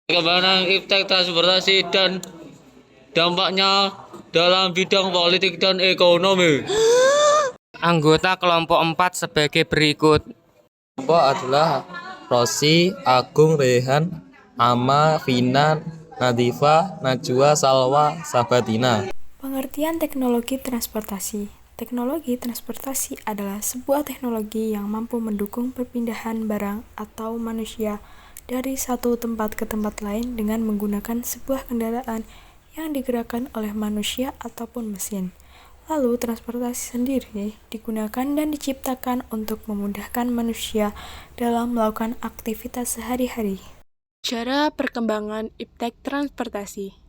Perkembangan iptek transportasi dan dampaknya dalam bidang politik dan ekonomi. Anggota kelompok 4 sebagai berikut. Kelompok adalah Rosi, Agung, Rehan, Ama, Vina, Nadifa, Najwa, Salwa, Sabatina. Pengertian teknologi transportasi. Teknologi transportasi adalah sebuah teknologi yang mampu mendukung perpindahan barang atau manusia dari satu tempat ke tempat lain dengan menggunakan sebuah kendaraan yang digerakkan oleh manusia ataupun mesin. Lalu, transportasi sendiri digunakan dan diciptakan untuk memudahkan manusia dalam melakukan aktivitas sehari-hari. Cara perkembangan iptek transportasi.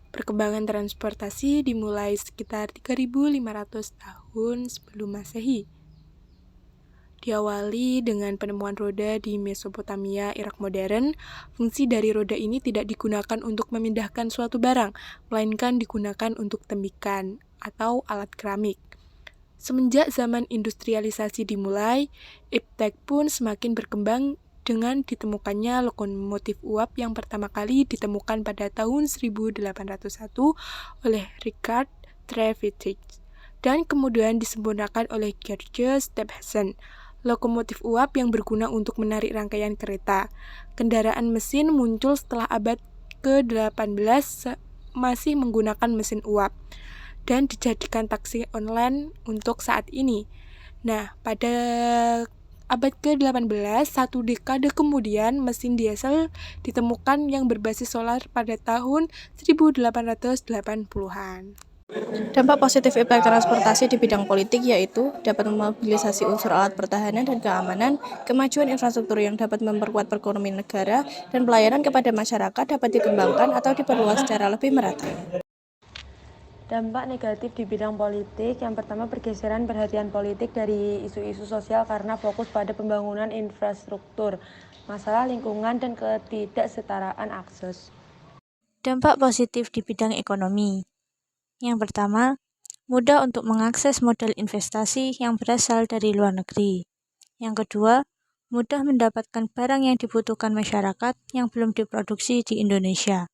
Perkembangan transportasi dimulai sekitar 3.500 tahun sebelum Masehi. Diawali dengan penemuan roda di Mesopotamia, Irak modern. Fungsi dari roda ini tidak digunakan untuk memindahkan suatu barang, melainkan digunakan untuk tembikan atau alat keramik. Semenjak zaman industrialisasi dimulai, iptek pun semakin berkembang dengan ditemukannya lokomotif uap yang pertama kali ditemukan pada tahun 1801 oleh Richard Trevithick dan kemudian disempurnakan oleh George Stephenson. Lokomotif uap yang berguna untuk menarik rangkaian kereta. Kendaraan mesin muncul setelah abad ke-18 masih menggunakan mesin uap dan dijadikan taksi online untuk saat ini. Nah, pada abad ke-18, satu dekade kemudian, mesin diesel ditemukan yang berbasis solar pada tahun 1880-an. Dampak positif iptek transportasi di bidang politik yaitu dapat memobilisasi unsur alat pertahanan dan keamanan, kemajuan infrastruktur yang dapat memperkuat perekonomian negara, dan pelayanan kepada masyarakat dapat dikembangkan atau diperluas secara lebih merata. Dampak negatif di bidang politik, yang pertama pergeseran perhatian politik dari isu-isu sosial karena fokus pada pembangunan infrastruktur, masalah lingkungan, dan ketidaksetaraan akses. Dampak positif di bidang ekonomi. Yang pertama, mudah untuk mengakses modal investasi yang berasal dari luar negeri. Yang kedua, mudah mendapatkan barang yang dibutuhkan masyarakat yang belum diproduksi di Indonesia.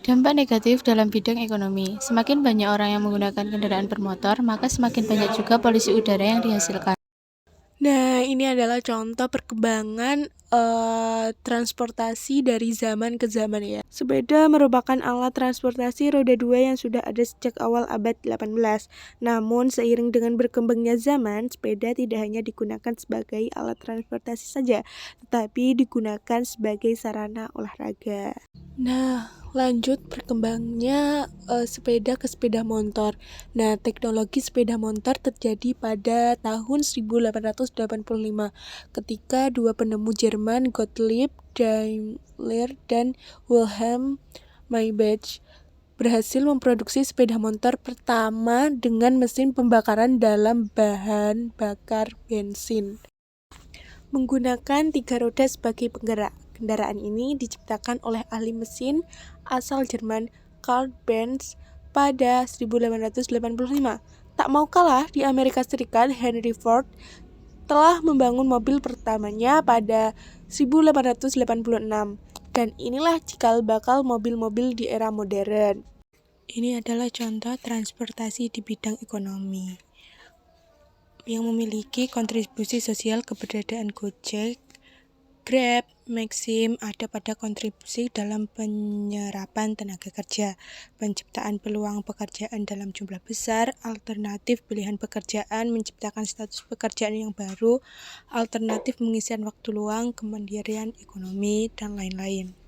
Dampak negatif dalam bidang ekonomi. Semakin banyak orang yang menggunakan kendaraan bermotor, maka semakin banyak juga polusi udara yang dihasilkan. Nah, ini adalah contoh perkembangan transportasi dari zaman ke zaman ya. Sepeda merupakan alat transportasi roda 2 yang sudah ada sejak awal abad 18. Namun, seiring dengan berkembangnya zaman, sepeda tidak hanya digunakan sebagai alat transportasi saja, tetapi digunakan sebagai sarana olahraga. Nah, lanjut berkembangnya sepeda ke sepeda motor. Nah, teknologi sepeda motor terjadi pada tahun 1885 ketika dua penemu Jerman Gottlieb Daimler dan Wilhelm Maybach berhasil memproduksi sepeda motor pertama dengan mesin pembakaran dalam bahan bakar bensin menggunakan 3 roda sebagai penggerak. Kendaraan ini diciptakan oleh ahli mesin asal Jerman Karl Benz pada 1885. Tak mau kalah, di Amerika Serikat Henry Ford telah membangun mobil pertamanya pada 1886. Dan inilah cikal bakal mobil-mobil di era modern. Ini adalah contoh transportasi di bidang ekonomi yang memiliki kontribusi sosial. Keberadaan Gojek, Grab, Maxim ada pada kontribusi dalam penyerapan tenaga kerja, penciptaan peluang pekerjaan dalam jumlah besar, alternatif pilihan pekerjaan, menciptakan status pekerjaan yang baru, alternatif pengisian waktu luang, kemandirian ekonomi, dan lain-lain.